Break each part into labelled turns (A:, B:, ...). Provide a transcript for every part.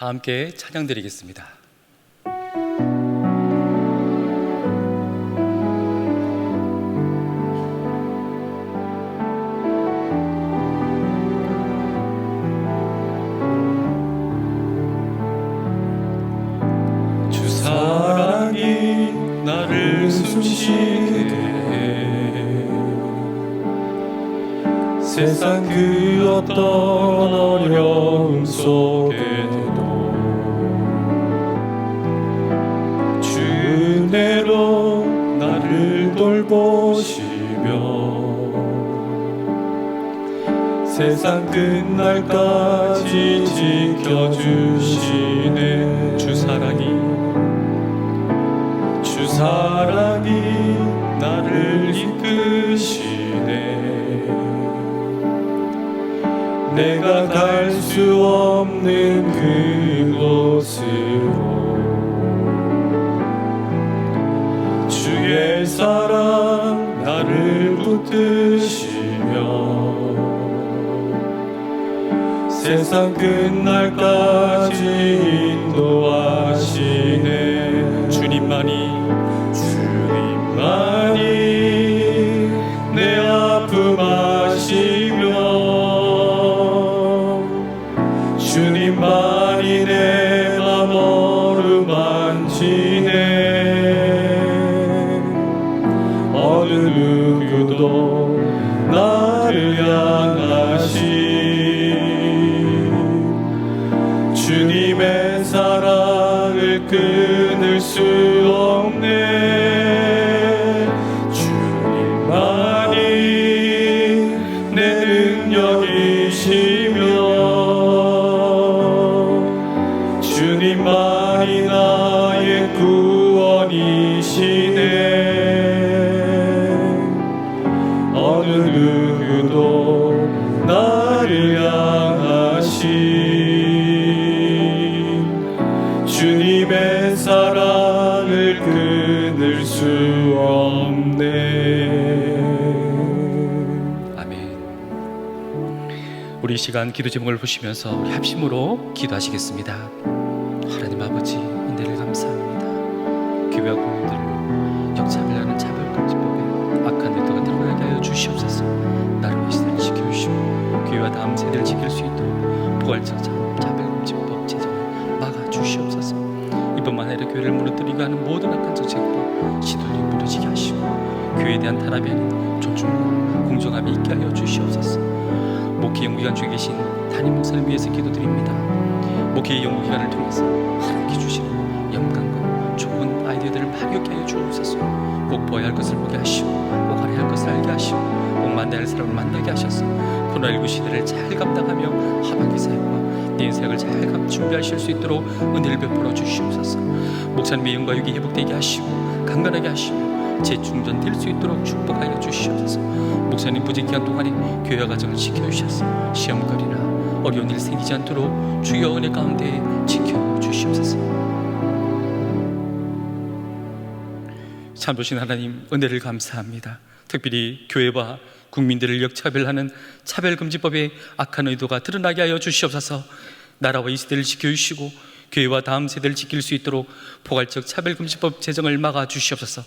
A: 다 함께 찬양 드리겠습니다.
B: 주 사랑이 나를 숨쉬게 해 세상 그 어떤 어려움 속에도 주 은혜로 나를 돌보시며 세상 끝날까지 지켜주시네. 주 사랑이 나를 이끄시네. 내가 갈 수 없는 그곳으로 주의 사랑 나를 붙드시며 세상 끝날까지 인도하시네. 주님만이 내 아픔 아시며 주님만이 내 맘 어루만지네. 어느 누구도 나를 향하신 주님의 사랑을 끊을 수 없네. 주님만이 내 능력이시며 주님만이 나의 구원이시네. 어느 누구도 나를 향하신 주님의 사랑을 끊을 수 없네.
A: 아멘. 우리 이 시간 기도 제목을 보시면서 우리 합심으로 기도하시겠습니다. 하나님 아버지, 은혜를 감사합니다. 교회와 국민들을 역차별하는 차별금지법에 악한 의도가 드러나게 하여 주시옵소서. 나라와 시대를 지켜주시고 교회와 다음 세대를 지킬 수 있도록 포괄적 차별금지법 제정을 막아주시옵소서. 이뿐만 아니라 교회를 무너뜨리게 하는 모든 악한 정책과 시도들이 무너지게 하시고 교회에 대한 탄압이 아닌 존중과 공정함이 있게 하여 주시옵소서. 목회 연구기관 중에 계신 담임 목사를 위해서 기도드립니다. 목회 연구기관을 통해서 하나님께 주시는 영광과 좋은 아이디어들을 많이 얻게 하여 주옵소서. 꼭 보아야 할 것을 보게 하시고 꼭 알아야 할 것을 알게 하시고 꼭 만나야 할 사람을 만나게 하셔서 코로나19 시대를 잘 감당하며 하반기 사역과 내인 사역을 잘 준비하실 수 있도록 은혜를 베풀어 주시옵소서. 목사님의 영과 육이 회복되게 하시고 강건하게 하시며 재충전될 수 있도록 축복하여 주시옵소서. 목사님 부재 기간 동안에 교회와 가정을 지켜주셔서 시험거리나 어려운 일 생기지 않도록 주여 은혜 가운데 지켜주시옵소서. 참 좋으신 하나님, 은혜를 감사합니다. 특별히 교회와 국민들을 역차별하는 차별금지법의 악한 의도가 드러나게 하여 주시옵소서. 나라와 이 시대를 지켜주시고 교회와 다음 세대를 지킬 수 있도록 포괄적 차별금지법 제정을 막아 주시옵소서.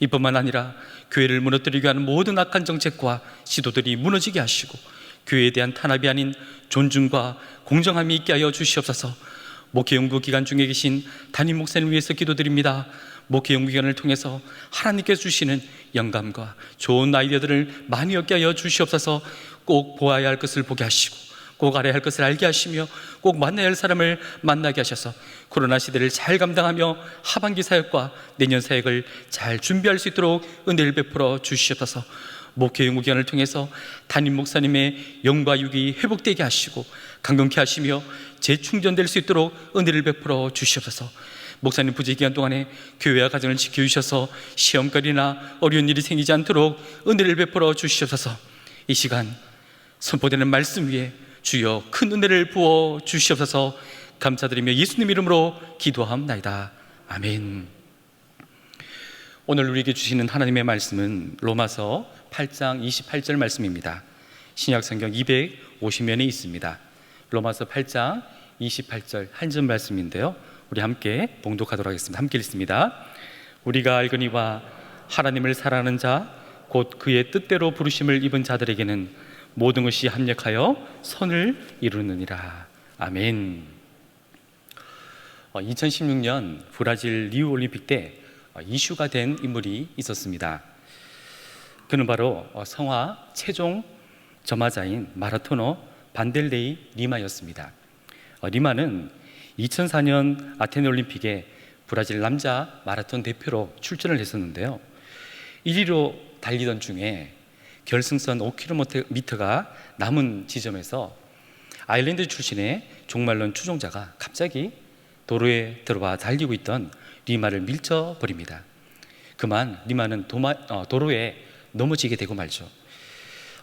A: 이뿐만 아니라 교회를 무너뜨리게 하는 모든 악한 정책과 시도들이 무너지게 하시고 교회에 대한 탄압이 아닌 존중과 공정함이 있게 하여 주시옵소서. 목회 연구 기간 중에 계신 담임 목사님을 위해서 기도드립니다. 목회 연구 기간을 통해서 하나님께서 주시는 영감과 좋은 아이디어들을 많이 얻게 하여 주시옵소서. 꼭 보아야 할 것을 보게 하시고 꼭 알아야 할 것을 알게 하시며 꼭 만나야 할 사람을 만나게 하셔서 코로나 시대를 잘 감당하며 하반기 사역과 내년 사역을 잘 준비할 수 있도록 은혜를 베풀어 주시옵소서. 목회 연구기관을 통해서 담임 목사님의 영과 육이 회복되게 하시고 강건케 하시며 재충전될 수 있도록 은혜를 베풀어 주시옵소서. 목사님 부재 기간 동안에 교회와 가정을 지켜주셔서 시험거리나 어려운 일이 생기지 않도록 은혜를 베풀어 주시옵소서. 이 시간 선포되는 말씀 위에 주여 큰 은혜를 부어 주시옵소서. 감사드리며 예수님 이름으로 기도하옵나이다. 아멘. 오늘 우리에게 주시는 하나님의 말씀은 로마서 8장 28절 말씀입니다. 신약성경 250면에 있습니다. 로마서 8장 28절 한절 말씀인데요, 우리 함께 봉독하도록 하겠습니다. 함께 읽습니다. 우리가 알거니와 하나님을 사랑하는 자 곧 그의 뜻대로 부르심을 입은 자들에게는 모든 것이 합력하여 선을 이루느니라. 아멘. 2016년 브라질 리우 올림픽 때 이슈가 된 인물이 있었습니다. 그는 바로 성화 최종 점화자인 마라토너 반델레이 리마였습니다. 리마는 2004년 아테네 올림픽에 브라질 남자 마라톤 대표로 출전을 했었는데요, 1위로 달리던 중에 결승선 5km가 남은 지점에서 아일랜드 출신의 종말론 추종자가 갑자기 도로에 들어와 달리고 있던 리마를 밀쳐버립니다. 그만 리마는 도로에 넘어지게 되고 말죠.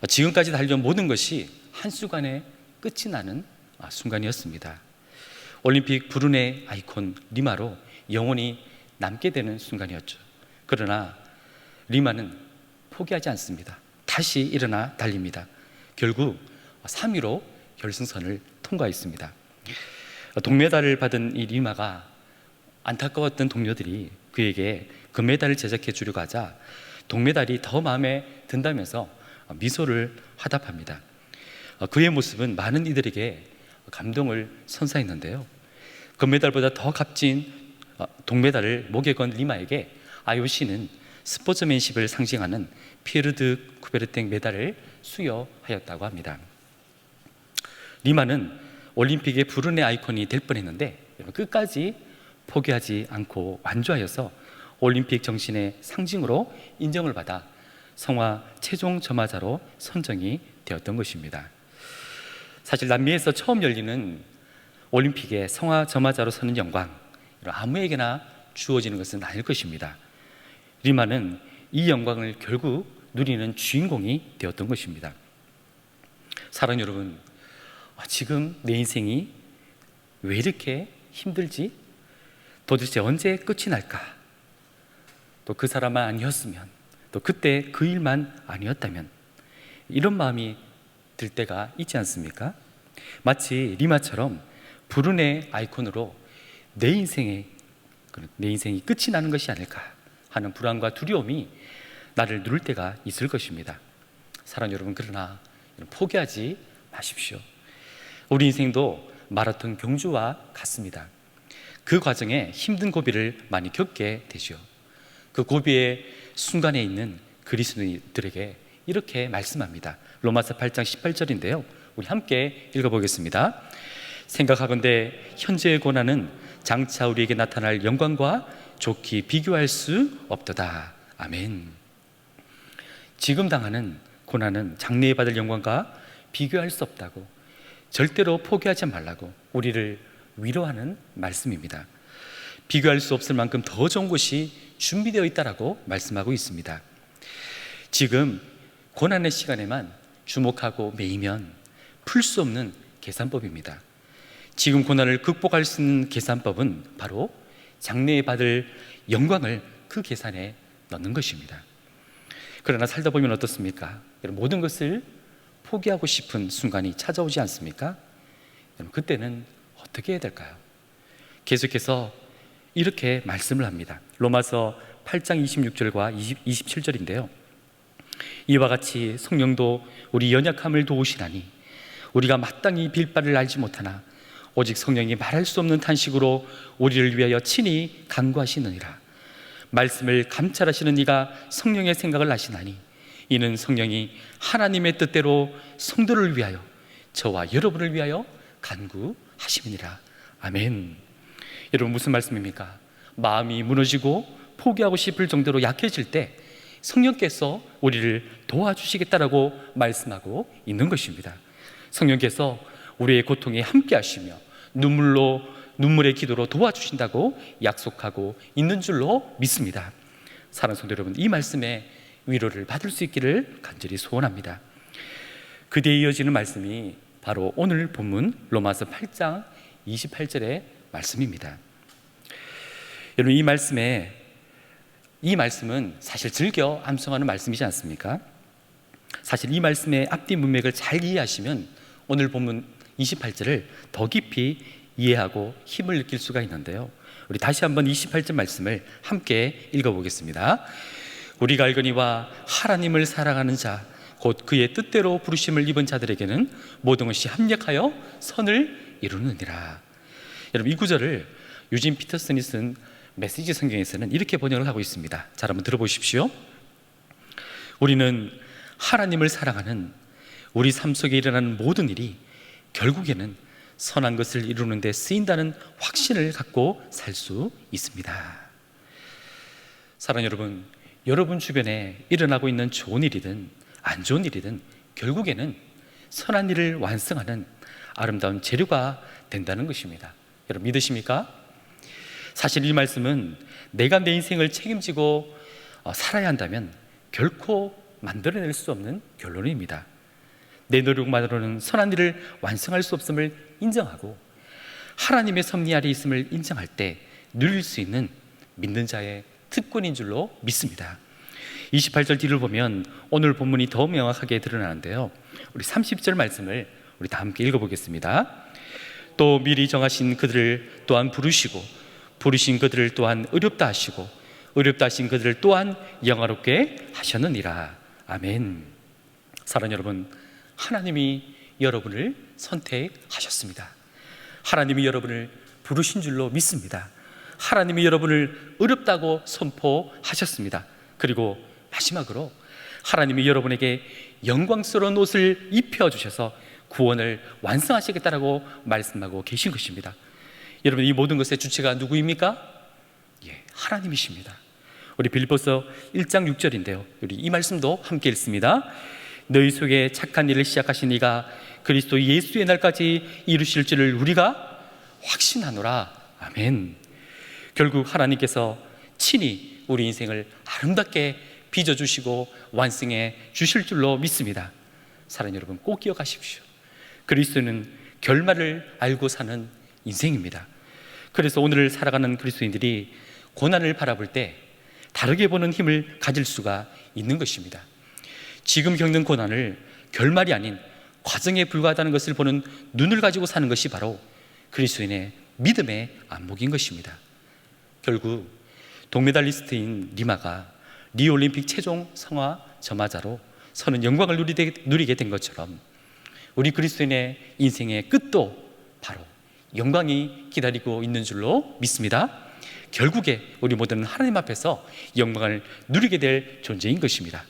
A: 지금까지 달려온 모든 것이 한순간에 끝이 나는 순간이었습니다. 올림픽 불운의 아이콘 리마로 영원히 남게 되는 순간이었죠. 그러나 리마는 포기하지 않습니다. 다시 일어나 달립니다. 결국 3위로 결승선을 통과했습니다. 동메달을 받은 이 리마가 안타까웠던 동료들이 그에게 금메달을 제작해 주려고 하자 동메달이 더 마음에 든다면서 미소를 화답합니다. 그의 모습은 많은 이들에게 감동을 선사했는데요, 금메달보다 더 값진 동메달을 목에 건 리마에게 IOC는 스포츠맨십을 상징하는 피에르 드 쿠베르탱 메달을 수여하였다고 합니다. 리마는 올림픽의 불운의 아이콘이 될 뻔했는데 끝까지 포기하지 않고 완주하여서 올림픽 정신의 상징으로 인정을 받아 성화 최종 점화자로 선정이 되었던 것입니다. 사실 남미에서 처음 열리는 올림픽에 성화 점화자로 서는 영광, 아무에게나 주어지는 것은 아닐 것입니다. 리마는 이 영광을 결국 누리는 주인공이 되었던 것입니다. 사랑하는 여러분, 지금 내 인생이 왜 이렇게 힘들지? 도대체 언제 끝이 날까? 또 그 사람만 아니었으면, 또 그때 그 일만 아니었다면, 이런 마음이 들 때가 있지 않습니까? 마치 리마처럼 불운의 아이콘으로 내 인생이 끝이 나는 것이 아닐까 하는 불안과 두려움이 나를 누를 때가 있을 것입니다. 사랑하는 여러분, 그러나 포기하지 마십시오. 우리 인생도 마라톤 경주와 같습니다. 그 과정에 힘든 고비를 많이 겪게 되죠. 그 고비의 순간에 있는 그리스도인들에게 이렇게 말씀합니다. 로마서 8장 18절인데요, 우리 함께 읽어보겠습니다. 생각하건대 현재의 고난은 장차 우리에게 나타날 영광과 좋게 비교할 수 없도다. 아멘. 지금 당하는 고난은 장래에 받을 영광과 비교할 수 없다고, 절대로 포기하지 말라고 우리를 위로하는 말씀입니다. 비교할 수 없을 만큼 더 좋은 것이 준비되어 있다라고 말씀하고 있습니다. 지금 고난의 시간에만 주목하고 매이면 풀 수 없는 계산법입니다. 지금 고난을 극복할 수 있는 계산법은 바로 장래에 받을 영광을 그 계산에 넣는 것입니다. 그러나 살다 보면 어떻습니까? 모든 것을 포기하고 싶은 순간이 찾아오지 않습니까? 그때는 어떻게 해야 될까요? 계속해서 이렇게 말씀을 합니다. 로마서 8장 26절과 27절인데요, 이와 같이 성령도 우리 연약함을 도우시나니 우리가 마땅히 빌 바를 알지 못하나 오직 성령이 말할 수 없는 탄식으로 우리를 위하여 친히 간구하시느니라. 말씀을 감찰하시는 이가 성령의 생각을 아시나니 이는 성령이 하나님의 뜻대로 성도를 위하여 저와 여러분을 위하여 간구하심이니라. 아멘. 여러분, 무슨 말씀입니까? 마음이 무너지고 포기하고 싶을 정도로 약해질 때 성령께서 우리를 도와주시겠다라고 말씀하고 있는 것입니다. 성령께서 우리의 고통에 함께 하시며 눈물의 기도로 도와주신다고 약속하고 있는 줄로 믿습니다. 사랑하는 성도 여러분, 이 말씀에 위로를 받을 수 있기를 간절히 소원합니다. 그뒤에 이어지는 말씀이 바로 오늘 본문 로마서 8장 28절의 말씀입니다. 여러분, 이 말씀은 사실 즐겨 암송하는 말씀이지 않습니까? 사실 이 말씀의 앞뒤 문맥을 잘 이해하시면 오늘 본문 28절을 더 깊이 이해하고 힘을 느낄 수가 있는데요. 우리 다시 한번 28절 말씀을 함께 읽어보겠습니다. 우리가 알거니와 하나님을 사랑하는 자 곧 그의 뜻대로 부르심을 입은 자들에게는 모든 것이 합력하여 선을 이루느니라. 여러분, 이 구절을 유진 피터슨이 쓴 메시지 성경에서는 이렇게 번역을 하고 있습니다. 잘 한번 들어보십시오. 우리는 하나님을 사랑하는 우리 삶 속에 일어나는 모든 일이 결국에는 선한 것을 이루는 데 쓰인다는 확신을 갖고 살 수 있습니다. 사랑하는 여러분, 여러분 주변에 일어나고 있는 좋은 일이든 안 좋은 일이든 결국에는 선한 일을 완성하는 아름다운 재료가 된다는 것입니다. 여러분 믿으십니까? 사실 이 말씀은 내가 내 인생을 책임지고 살아야 한다면 결코 만들어낼 수 없는 결론입니다. 내 노력만으로는 선한 일을 완성할 수 없음을 인정하고 하나님의 섭리 아래 있음을 인정할 때 누릴 수 있는 믿는 자의 특권인 줄로 믿습니다. 28절 뒤를 보면 오늘 본문이 더 명확하게 드러나는데요. 우리 30절 말씀을 우리 다 함께 읽어보겠습니다. 또 미리 정하신 그들을 또한 부르시고 부르신 그들을 또한 의롭다 하시고 의롭다 하신 그들을 또한 영화롭게 하셨느니라. 아멘. 사랑하는 여러분, 하나님이 여러분을 선택하셨습니다. 하나님이 여러분을 부르신 줄로 믿습니다. 하나님이 여러분을 의롭다고 선포하셨습니다. 그리고 마지막으로 하나님이 여러분에게 영광스러운 옷을 입혀주셔서 구원을 완성하시겠다라고 말씀하고 계신 것입니다. 여러분, 이 모든 것의 주체가 누구입니까? 하나님이십니다. 우리 빌립보서 1장 6절인데요. 우리 이 말씀도 함께 읽습니다. 너희 속에 착한 일을 시작하신 이가 그리스도 예수의 날까지 이루실 줄을 우리가 확신하노라. 아멘. 결국 하나님께서 친히 우리 인생을 아름답게 빚어주시고 완성해 주실 줄로 믿습니다. 사랑하는 여러분, 꼭 기억하십시오. 그리스도는 결말을 알고 사는 인생입니다. 그래서 오늘 살아가는 그리스도인들이 고난을 바라볼 때 다르게 보는 힘을 가질 수가 있는 것입니다. 지금 겪는 고난을 결말이 아닌 과정에 불과하다는 것을 보는 눈을 가지고 사는 것이 바로 그리스도인의 믿음의 안목인 것입니다. 결국 동메달리스트인 리마가 리올림픽 최종 성화 점화자로 서는 영광을 누리게 된 것처럼 우리 그리스도인의 인생의 끝도 바로 영광이 기다리고 있는 줄로 믿습니다. 결국에 우리 모두는 하나님 앞에서 영광을 누리게 될 존재인 것입니다.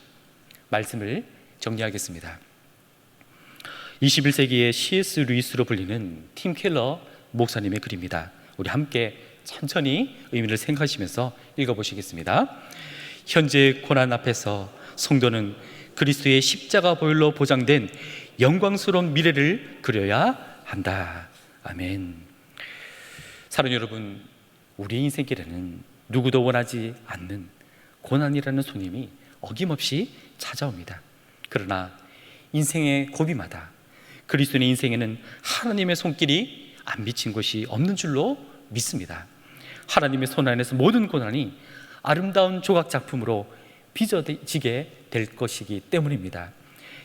A: 말씀을 정리하겠습니다. 21세기의 C.S. 루이스로 불리는 팀 켈러 목사님의 글입니다. 우리 함께 천천히 의미를 생각하시면서 읽어보시겠습니다. 현재 고난 앞에서 성도는 그리스도의 십자가 보혈로 보장된 영광스러운 미래를 그려야 한다. 아멘. 사랑하는 여러분, 우리 인생길에는 누구도 원하지 않는 고난이라는 손님이 어김없이 찾아옵니다. 그러나 인생의 고비마다 그리스도인의 인생에는 하나님의 손길이 안 비친 곳이 없는 줄로 믿습니다. 하나님의 손 안에서 모든 고난이 아름다운 조각 작품으로 빚어지게 될 것이기 때문입니다.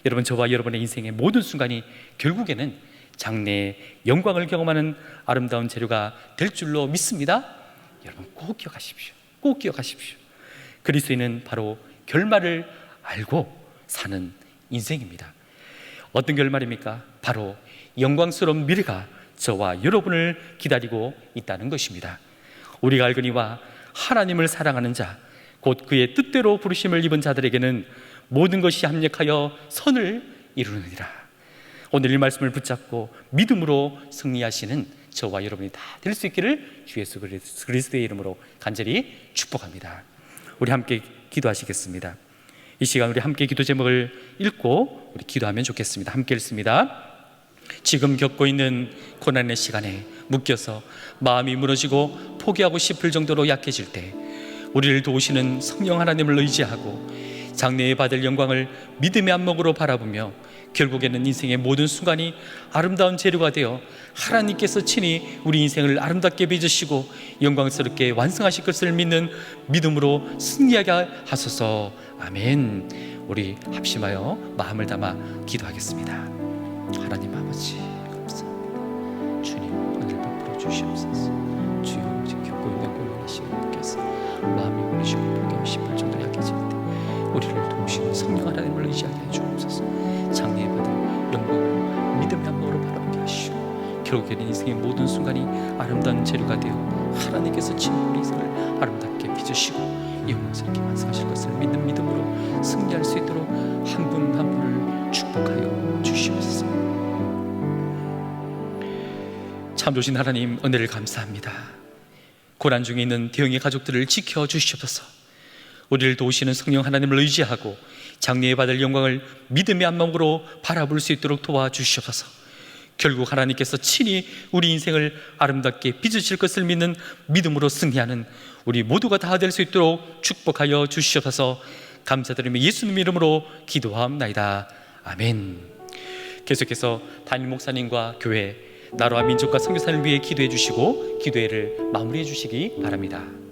A: 여러분, 저와 여러분의 인생의 모든 순간이 결국에는 장래의 영광을 경험하는 아름다운 재료가 될 줄로 믿습니다. 여러분, 꼭 기억하십시오. 꼭 기억하십시오. 그리스도인은 바로 결말을 알고 사는 인생입니다. 어떤 결말입니까? 바로 영광스러운 미래가 저와 여러분을 기다리고 있다는 것입니다. 우리가 알거니와 하나님을 사랑하는 자, 곧 그의 뜻대로 부르심을 입은 자들에게는 모든 것이 합력하여 선을 이루느니라. 오늘 이 말씀을 붙잡고 믿음으로 승리하시는 저와 여러분이 다 될 수 있기를 주 예수 그리스도의 이름으로 간절히 축복합니다. 우리 함께 기도하시겠습니다. 이 시간 우리 함께 기도 제목을 읽고 우리 기도하면 좋겠습니다. 함께 읽습니다. 지금 겪고 있는 고난의 시간에 묶여서 마음이 무너지고 포기하고 싶을 정도로 약해질 때 우리를 도우시는 성령 하나님을 의지하고 장래에 받을 영광을 믿음의 안목으로 바라보며 결국에는 인생의 모든 순간이 아름다운 재료가 되어 하나님께서 친히 우리 인생을 아름답게 빚으시고 영광스럽게 완성하실 것을 믿는 믿음으로 승리하게 하소서. 아멘. 우리 합심하여 마음을 담아 기도하겠습니다. 하나님 아버지, 감사합니다. 주님, 은혜를 베풀어 주시옵소서. 주여, 지금 겪고 있는 고난의 시간을 느껴서 마음이 무너지고 포기하고 싶을 정도로 약해질 때 우리를 도우시는 성령 하나님을 의지하게 해 주옵소서. 장래에 받을 영광을 믿음의 안목으로 바라보게 하시고 결국에는 인생의 모든 순간이 아름다운 재료가 되어 하나님께서 친히 우리 인생을 아름답게 빚으시고 영광스럽게 완성하실 것을 믿는 믿음으로 승리할 수 있도록 한 분 한 분을 축복하여 주시옵소서. 참 좋으신 하나님, 은혜를 감사합니다. 고난 중에 있는 대형의 가족들을 지켜 주시옵소서. 우리를 도우시는 성령 하나님을 의지하고 장래에 받을 영광을 믿음의 안목으로 바라볼 수 있도록 도와주시옵소서. 결국 하나님께서 친히 우리 인생을 아름답게 빚으실 것을 믿는 믿음으로 승리하는 우리 모두가 다 될 수 있도록 축복하여 주시옵소서. 감사드리며 예수님 이름으로 기도하옵나이다. 아멘. 계속해서 담임 목사님과 교회, 나라와 민족과 선교사를 위해 기도해 주시고 기도회를 마무리해 주시기 바랍니다.